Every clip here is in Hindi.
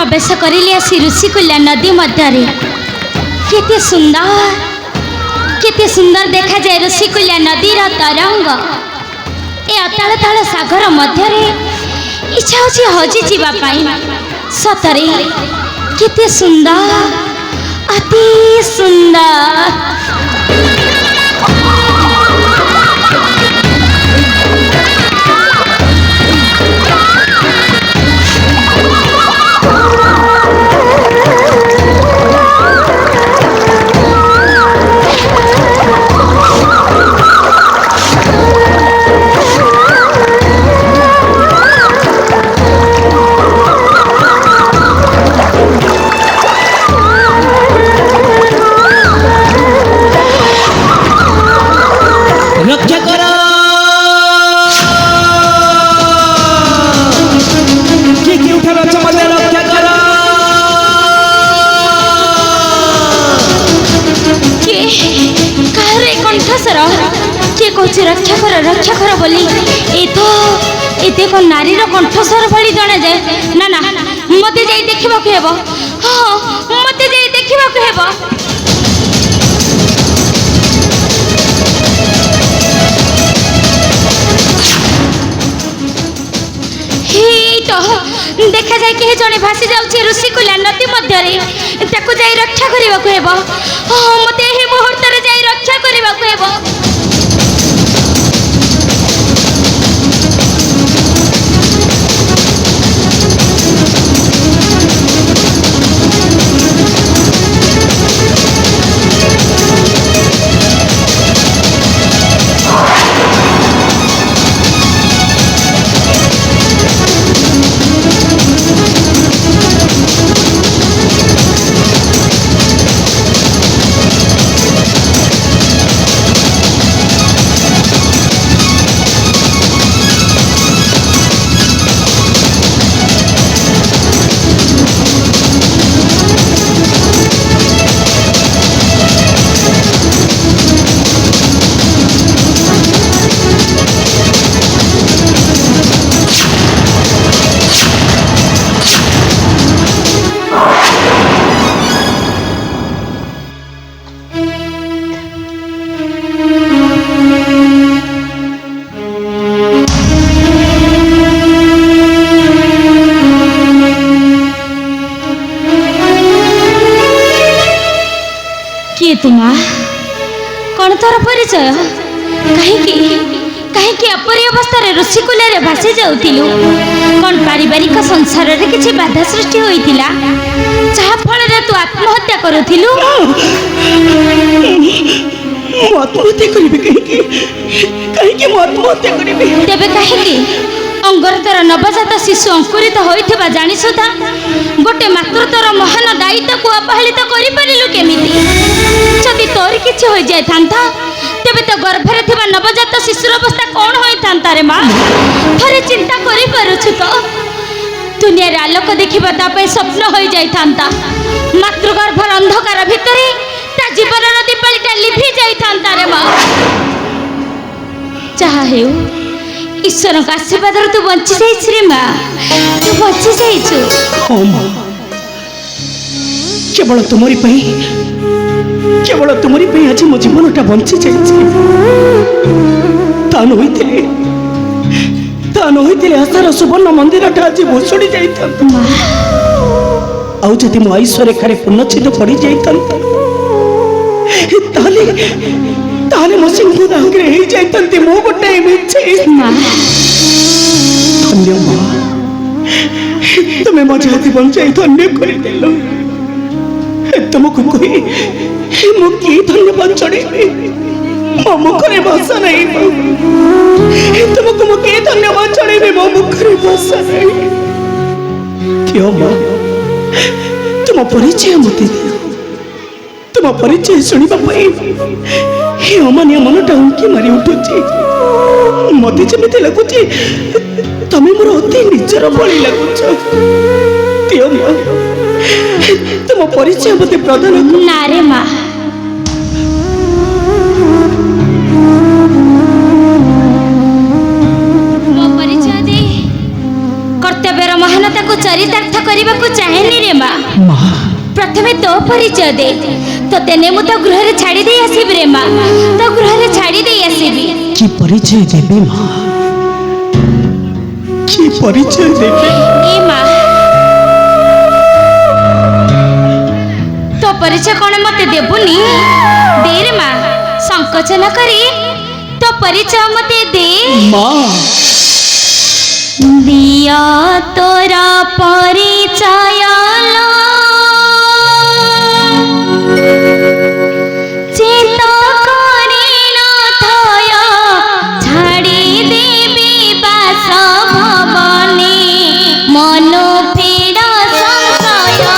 प्रवेश करिली आसी ऋषिकुल्या नदी मध्य केते सुंदर देखा जाए ऋषिकुल्या नदीर तरंग ए अताल ताल सागर मध्य इच्छा होची हजी जीवा पाई सतरे केते सुंदर अति सुंदर। रक्षा करो कि उठा रक्षा मत रक्षा करो के कारे कंठस्वर के कहछ रक्षा कर बोली ए देखो नारी रो कंठस्वर भली जणा जाए ना ना मते जाई देखिबा के हेबो हां मते जाई देखिबा के हेबो। देखा जाए कि जड़े भासी जाऊँ ऋषिकुल्या नदी मध्य रक्षा करने को हेब मत मुहूर्त रक्षा करने को हेब। तुमा कौन तोर परिचय कहीं अपरी अवस्था ऋषिकुल्या भासी जाऊलु कौन पारिवारिक संसार रे किछि बाधा सृष्टि होइतिला जहा फल रे तू आत्महत्या करूथिलु? आत्महत्या करिबे कहीं मो आत्महत्या करिबे तेबे कहीं अंगर तोर नवजात शिशु अंकुरित होइथिबा जानि सुधा गोटे मातृत्वर महान दायित्व को अपहेलित करि परिलु केमिति? जदि तोर किछि होई जाय थांता तेबे तो गर्भरे थिबा नवजात शिशुर अवस्था कोन होई थांता रे मां? थरे चिंता करि परछु तो दुनिया रे आलोक देखिबा ता पे स्वप्न होई जाय थांता मातृगर्भर अंधकार भितरे ता जीवन दीपालिटा लिभि जाय थांता रे मां। चाहा हेउ ईश्वर का आशीर्वाद तू बंची जाइछ रे मां, तू बंची जाइछु। हां मां केवल तुमरी पई आज मो जीवनटा बंची जाइछ। ता नहोइतिले आशार सुवर्ण मंदिरटा आज भुसुड़ी जाइता आउ जदि मो ऐश्वर्य खारे पूर्णच्छेद पड़ी जाइता ताले मो सिंह दांगरे हे जाइतंती मो गोटे मिछे। धन्य मां तुमे मो जाति बंचाई धन्य कर देलो तुमको कही मो की धन्यवाद चढ़ेबी मो मुखरे भाषा नहीं तुमको मो की धन्यवाद चढ़ेबी मो मुखरे भाषा नहीं। क्यों मां तुम परिचय मते तुम परिचय शुणा हे अमान्य मनटा उंकी मारी उठुची मत जमी लगुच तमें मोर अति निजर भली लगुच। तुम परिचय मत प्रदान ना रे मां मो परिचय दे कर्तव्यर ମହାନତାକୁ ଚରିତାର୍ଥ କରିବାକୁ ଚାହେଁନି ରେ ମା। ମା ପ୍ରଥମେ ତୋ ପରିଚୟ ଦେ। ତୋତେ ନେ ମୁଁ ତୋ ଗୃହରେ ଛାଡ଼ି ଦେଇ ଆସିବି ରେ ମା। ତୋ ଗୃହରେ ଛାଡ଼ି ଦେଇ ଆସିବି। কি পরিচয় দেবে মা? কি পরিচয় দেবে? ଏ ମା ତୋ ପରିଚୟ କ'ଣ ମତେ ଦେବୁନି? ଦେ ରେ ମା, ସଂକୋଚ ନ କରି ତୋ ପରିଚୟ ମତେ ଦେ। মা ଦିଅ ତୋର ପରିଚୟ ଲୋ, ଚିତ୍ତ କରି ନ ଥୟ, ଛାଡ଼ି ଦେବି ବାସଭବନେ, ମନ ଫେର ସଂଶୟ।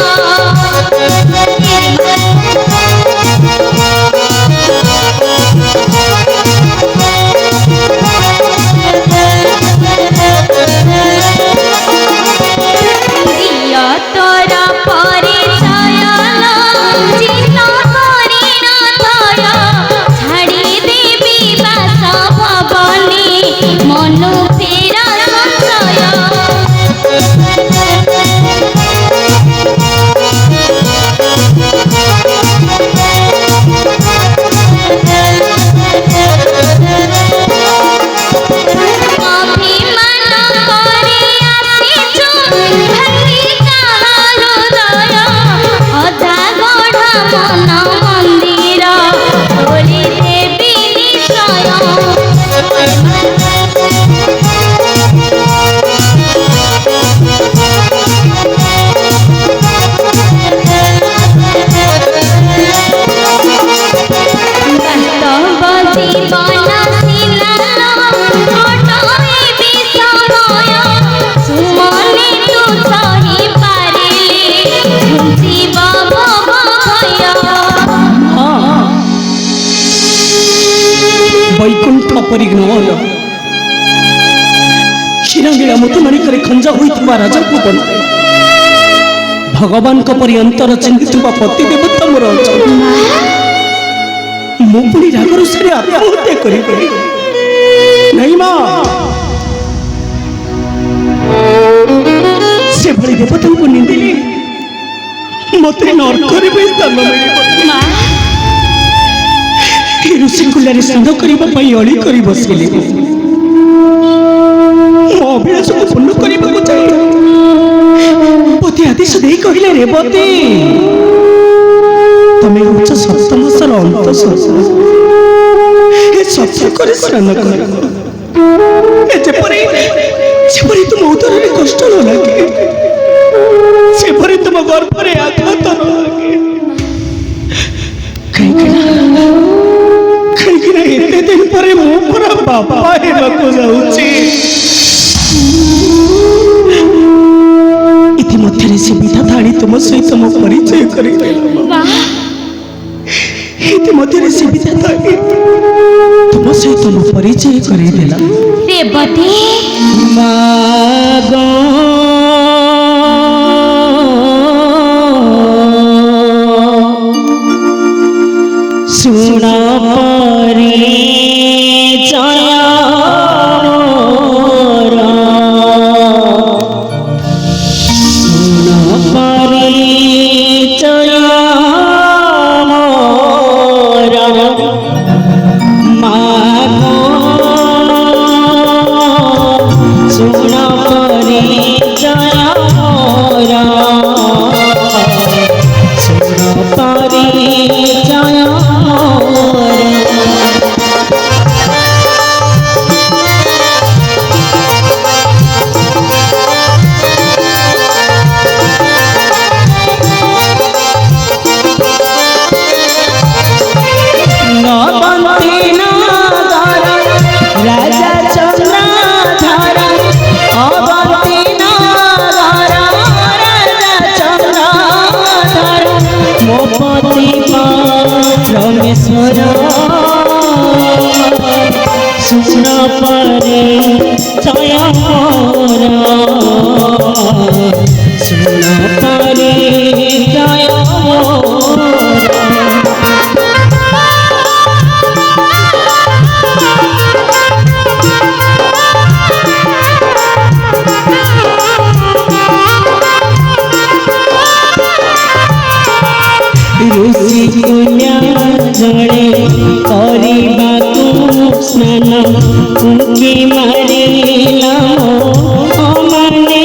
ଦିଅ ତୋର ପରିଚୟ ଲୋ, ଚିତ୍ତ କରି ନ ଥୟ, ଛାଡ଼ି ଦେବି ବାସଭବନେ, ମନ ଫେର ସଂଶୟ। ଅଭିମାନ କରି ଆସିଛୁ ଭାଙ୍ଗି କାହାର ହୃଦୟ, ଅଧା ଗଢ଼ା ମନ ମନ୍ଦିର ତୋଳି ଦେବି ନିଶ୍ଚୟ। ବାସ୍ତବ ଜୀବନ ସିନାଲୋ, କଟେଇବି ସମୟ, ସୁମନେ ତୁ ସହି ପାରିଲେ, ଘୁଞ୍ଚିବ ଭବ ଭୟ। বৈকুণ্ঠ পরিগ্নল শিরাঙ্গিরা মতুমানিকরে খঞ্জা হইଥିବା রাজভুবন ভগবানଙ୍କ ପରି ଅନ୍ତର ଚିହ୍ନିଥିବା ପତି ଦେବତା ମୋର ଅଛନ୍ତି। ମୁଁ ପୁଣି ରାଗରୁ ସାରି ଆତ୍ମହତ୍ୟା କରିବି ନାଇଁ ମା। ସେଭଳି ଦେବତାଙ୍କୁ ନିନ୍ଦିଲେ ମତେ ନର୍କରେ ବି ସ୍ଥାନ ମିଳିବ। ମା ଏ ଋଷିକୁଲ୍ୟାରେ ସ୍ନାନ କରିବା ପାଇଁ ଅଳି କରି ବସିଲେ। ମୋ ଅଭିଳାଷକୁ ପୂର୍ଣ୍ଣ କରିବାକୁ ଚାହେଁ। ପତି ଆଦେଶ ଦେଇ କହିଲେ, ରେବତୀ ତମେ ହଉଛ ସପ୍ତମାସର ଅନ୍ତ ସଂସାର, ଏ ସପ୍ତକରେ ସ୍ନାନ କର, ଯେପରି ଯେପରି ତୁମ ଉଦରରେ କଷ୍ଟ ନ ଲାଗେ, ସେପରି ତୁମ ଗର୍ଭରେ ଆଘାତ ନ ଲାଗେ। କାହିଁକିନା ଏତେ ଦିନ ପରେ ମୁଁ ପୁରା ବାପା ହେବାକୁ ଯାଉଛି। ଇତିମଧ୍ୟରେ ସେ ବିଧାତା ଆଣି ତୁମ ସହିତ ମୋ ପରିଚୟ କରିଦେଲା। ମା ଇତିମଧ୍ୟରେ ସେ ବିଧାତା ଆଣି ତୁମ ସହିତ ମୋ ପରିଚୟ କରିଦେଲା। ରେବତୀ ମାଗୋ ଶୁଣ ପରିଚୟ ମୋର, ଶୁଣ ପରିଚୟ ମୋର, ମାଗୋ ଶୁଣ ପରିଚୟ ମୋର, ଶୁଣ ପରିଚୟ রাজা চন্দ্রধর অবন্তী নগর, রাজা চন্দ্রধর ମୋ ପତି ପରମେଶ୍ୱର, ଶୁଣ ପରିଚୟ ମୋର, ଶୁଣ ପରିଚୟ ମୋର। उनकी मारिला मने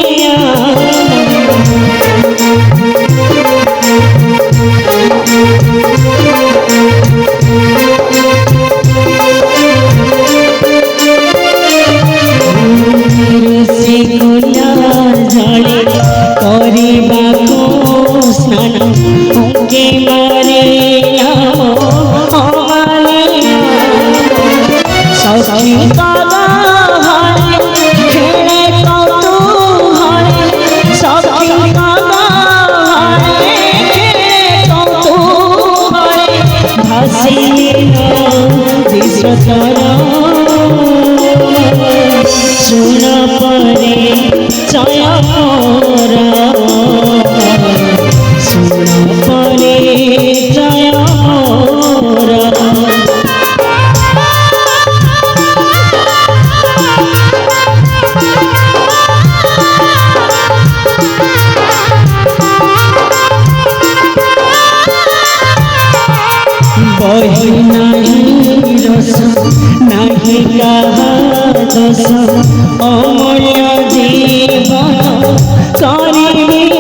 से गुलाल जले କରିବାକୁ ସ୍ନାନ उनके मारिला मने सखी कागा हाय खेले कौतूहल सखी कागा हाय खेले कौतूहल भासिल विश्वतर सुन परे चयमोर सुन परे चयमोर बही नहीं रस नहीं कहा दस अमूल्य जीवन करिबी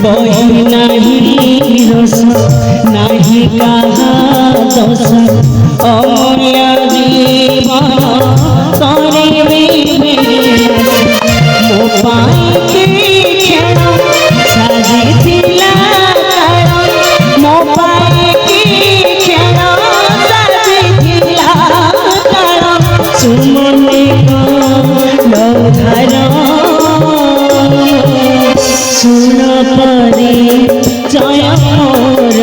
बही नहीं रस नहीं कहा दस अमूल्य जीवन करिबी मो पाई खेल साजिला मो पाई खेल साजिला सुमने लौधार सुन परे जयमोर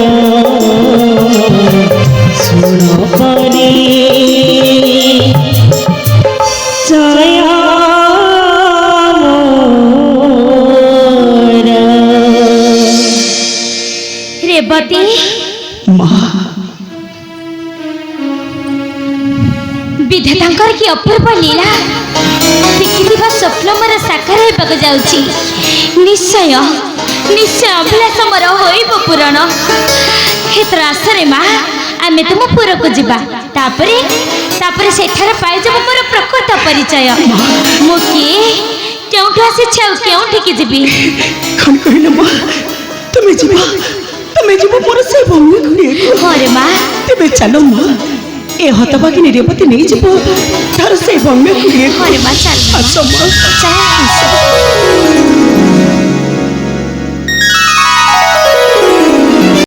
सुन परे रेवती विधातांकर की अपूर्व लीला देखिथिबा स्वप्न मोर साकार होइबाक जाउची निश्चय निश्चय अभिलाष मोर होइब पूरण हेतर आसरे माँ आमे तुम पुर को जीवा तापरे तापरे सेठार पाइजब मोर प्रकृत परिचय मो किए केउठु आसी छाउ केउठी की जीबी कौन कहले माँ तुम्हें जीवा मोर से भूमि घुड़िए हरे माँ तेबे चलो माँ ए हतभागिनी रेवती नहीं जीव तार से भूमि घुड़िए हरे माँ चल आस माँ चल